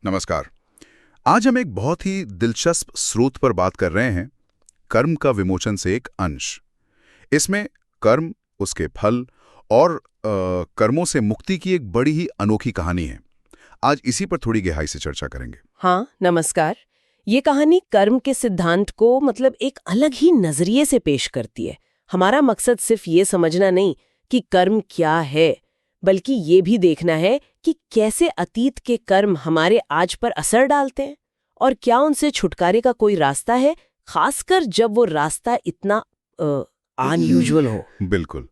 नमस्कार। आज हम एक बहुत ही दिलचस्प स्रोत पर बात कर रहे हैं, कर्म का विमोचन से एक अंश। इसमें कर्म, उसके फल और कर्मों से मुक्ति की एक बड़ी ही अनोखी कहानी है। आज इसी पर थोड़ी गहराई से चर्चा करेंगे। हाँ, नमस्कार। ये कहानी कर्म के सिद्धांत को एक अलग ही नजरिए से पेश करती है। हमारा मकसद सिर्फ ये समझना नहीं कि कर्म क्या है, बल्कि ये भी देखना है कि कैसे अतीत के कर्म हमारे आज पर असर डालते हैं और क्या उनसे छुटकारे का कोई रास्ता है, खासकर जब वो रास्ता इतना अनयूजुअल हो। बिल्कुल।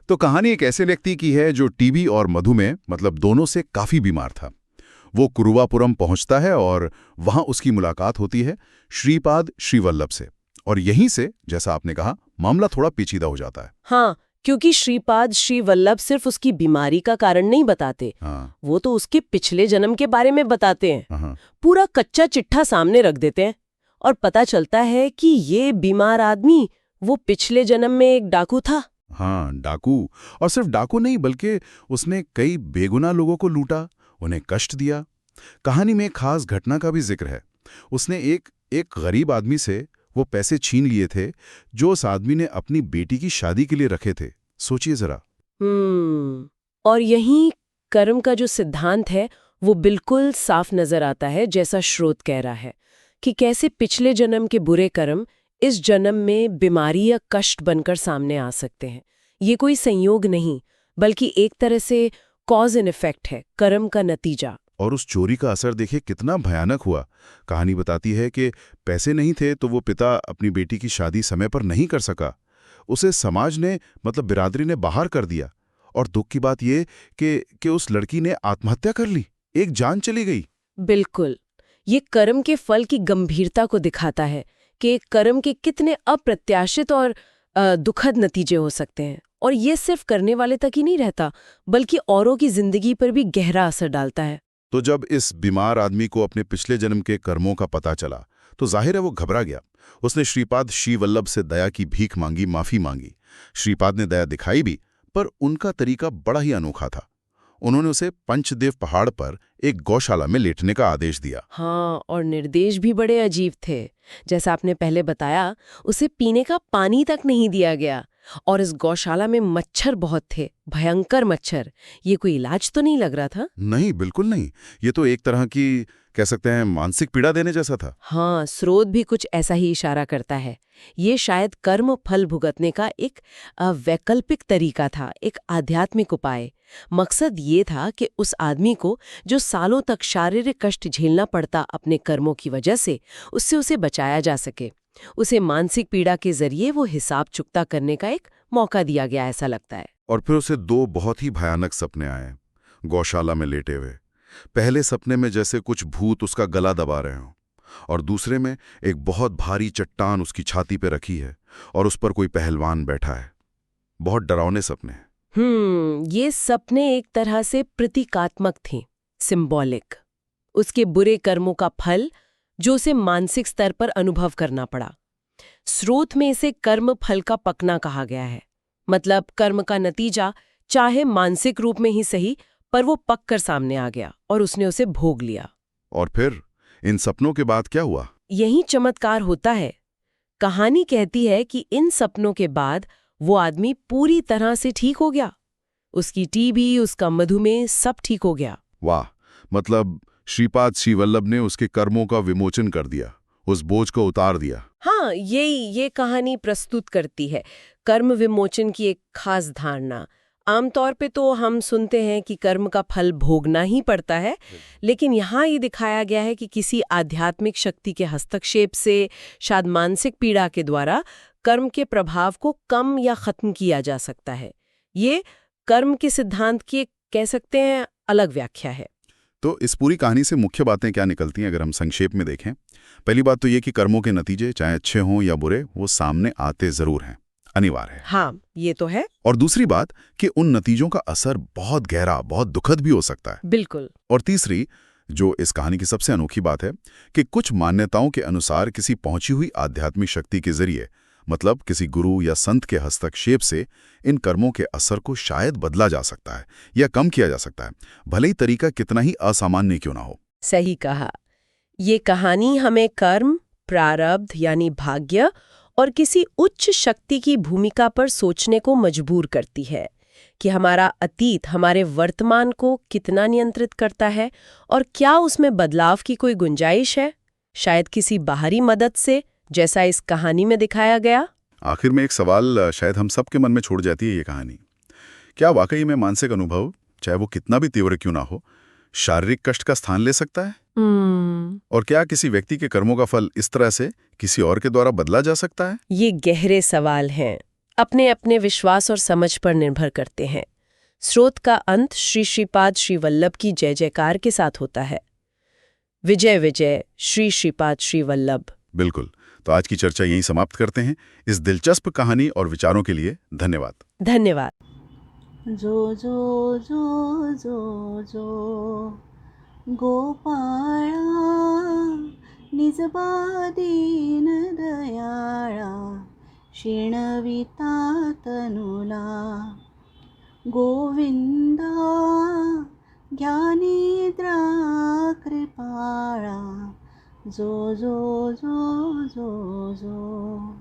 तो कहानी एक ऐसे व्यक्ति की है जो टीबी और मधुमेह दोनों से काफी बीमार था। वो कुरुवापुरम पहुंचता है और वहां उसकी मुलाकात होती है श्रीपाद श्रीवल्लभ से। और यहीं से, जैसा आपने कहा, मामला थोड़ा पेचीदा हो जाता है। हाँ, क्योंकि श्रीपाद श्रीवल्लभ सिर्फ उसकी बीमारी का कारण नहीं बताते। वो तो उसके पिछले जन्म के बारे में बताते हैं। पूरा कच्चा चिट्ठा सामने रख देते हैं और पता चलता है कि ये बीमार आदमी वो पिछले जन्म में एक डाकू था। हाँ, डाकू। और सिर्फ डाकू नहीं, बल्कि उसने कई बेगुनाह लोगों को लूटा, उन्हें कष्ट दिया। कहानी में एक खास घटना का भी जिक्र है। उसने एक गरीब आदमी से वो पैसे छीन लिए थे जो उस आदमी ने अपनी बेटी की शादी के लिए रखे थे। सोचिए जरा। और यहीं कर्म का जो सिद्धांत है वो बिल्कुल साफ नजर आता है, जैसा स्रोत कह रहा है कि कैसे पिछले जन्म के बुरे कर्म इस जन्म में बीमारी या कष्ट बनकर सामने आ सकते हैं। ये कोई संयोग नहीं, बल्कि एक तरह से कॉज एंड इफेक्ट है, कर्म का नतीजा। और उस चोरी का असर देखिए कितना भयानक हुआ। कहानी बताती है कि पैसे नहीं थे तो वो पिता अपनी बेटी की शादी समय पर नहीं कर सका। उसे समाज ने, बिरादरी ने बाहर कर दिया। और दुख की बात ये कि उस लड़की ने आत्महत्या कर ली। एक जान चली गई। बिल्कुल। ये कर्म के फल की गंभीरता को दिखाता है कि कर्म के कितने अप्रत्याशित और दुखद नतीजे हो सकते हैं। और ये सिर्फ करने वाले तक ही नहीं रहता, बल्कि औरों की जिंदगी पर भी गहरा असर डालता है। तो जब इस बीमार आदमी को अपने पिछले जन्म के कर्मों का पता चला तो जाहिर है वो घबरा गया। उसने श्रीपाद श्रीवल्लभ से दया की भीख मांगी, माफी मांगी। श्रीपाद ने दया दिखाई भी, पर उनका तरीका बड़ा ही अनोखा था। उन्होंने उसे पंचदेव पहाड़ पर एक गौशाला में लेटने का आदेश दिया। हाँ, और निर्देश भी बड़े अजीब थे। जैसा आपने पहले बताया, उसे पीने का पानी तक नहीं दिया गया। और इस गौशाला में मच्छर बहुत थे, भयंकर मच्छर। ये कोई इलाज तो नहीं लग रहा था? नहीं, बिल्कुल नहीं। ये तो एक तरह की, कह सकते हैं, मानसिक पीड़ा देने जैसा था। हाँ, स्रोत भी कुछ ऐसा ही इशारा करता है। ये शायद कर्म फल भुगतने का एक वैकल्पिक तरीका था, एक आध्यात्मिक उपाय। मकसद ये था कि उस आदमी को जो सालों तक शारीरिक कष्ट झेलना पड़ता अपने कर्मों की वजह से, उससे उसे बचाया जा सके। उसे मानसिक पीड़ा के जरिए वो हिसाब चुकता करने का एक मौका दिया गया, ऐसा लगता है। और फिर उसे दो बहुत ही भयानक सपने आए गौशाला में लेटे हुए। पहले सपने में जैसे कुछ भूत उसका गला दबा रहे हों, और दूसरे में एक बहुत भारी चट्टान उसकी छाती पे रखी है और उस पर कोई पहलवान बैठा है। बहुत डरावने सपने। ये सपने एक तरह से प्रतीकात्मक थे, सिंबॉलिक। उसके बुरे कर्मों का फल जो उसे मानसिक स्तर पर अनुभव करना पड़ा। स्रोत में इसे कर्म फल का पकना कहा गया है। मतलब कर्म का नतीजा चाहे मानसिक रूप में ही सही, पर वो पक कर सामने आ गया और उसने उसे भोग लिया। और फिर इन सपनों के बाद क्या हुआ? यही चमत्कार होता है। कहानी कहती है कि इन सपनों के बाद वो आदमी पूरी तरह से ठीक हो गया। उसकी टीबी, उसका मधुमेह, सब ठीक हो गया। वाह! श्रीपाद श्रीवल्लभ ने उसके कर्मों का विमोचन कर दिया, उस बोझ को उतार दिया। हाँ, ये कहानी प्रस्तुत करती है कर्म विमोचन की एक खास धारणा। आमतौर पे तो हम सुनते हैं कि कर्म का फल भोगना ही पड़ता है, लेकिन यहाँ ये दिखाया गया है कि किसी आध्यात्मिक शक्ति के हस्तक्षेप से, शायद मानसिक पीड़ा के द्वारा, कर्म के प्रभाव को कम या खत्म किया जा सकता है। ये कर्म के सिद्धांत की एक, कह सकते हैं, अलग व्याख्या है। तो इस पूरी कहानी से मुख्य बातें क्या निकलती हैं अगर हम संक्षेप में देखें? पहली बात तो ये कि कर्मों के नतीजे, चाहे अच्छे हों या बुरे, वो सामने आते जरूर हैं, अनिवार्य है। हाँ, ये तो है। और दूसरी बात कि उन नतीजों का असर बहुत गहरा, बहुत दुखद भी हो सकता है। बिल्कुल। और तीसरी, जो इस कहानी की सबसे अनोखी बात है, कि कुछ मान्यताओं के अनुसार किसी पहुंची हुई आध्यात्मिक शक्ति के जरिए, किसी गुरु या संत के हस्तक्षेप से, इन कर्मों के असर को शायद बदला जा सकता है या कम किया जा सकता है, भले ही तरीका कितना ही असामान्य क्यों ना हो। सही कहा। ये कहानी हमें कर्म, प्रारब्ध यानी भाग्य और किसी उच्च शक्ति की भूमिका पर सोचने को मजबूर करती है कि हमारा अतीत हमारे वर्तमान को कितना नियंत्रित करता है और क्या उसमें बदलाव की कोई गुंजाइश है, शायद किसी बाहरी मदद से, जैसा इस कहानी में दिखाया गया। आखिर में एक सवाल शायद हम सबके मन में छोड़ जाती है ये कहानी। क्या वाकई में मानसिक अनुभव, चाहे वो कितना भी तीव्र क्यों ना हो, शारीरिक कष्ट का स्थान ले सकता है? और क्या किसी व्यक्ति के कर्मों का फल इस तरह से किसी और के द्वारा बदला जा सकता है? ये गहरे सवाल हैं, अपने अपने विश्वास और समझ पर निर्भर करते हैं। स्रोत का अंत श्री श्रीपाद श्री वल्लभ की जय जयकार के साथ होता है। विजय विजय श्री श्रीपाद श्री वल्लभ। बिल्कुल। तो आज की चर्चा यहीं समाप्त करते हैं। इस दिलचस्प कहानी और विचारों के लिए धन्यवाद। धन्यवाद। जो जो जो जो जो गोपाळा निजबा दीन दयाळा शिणविता तनुला गोविंदा ज्ञानेद्रा कृपाळा जो जो जो जो जो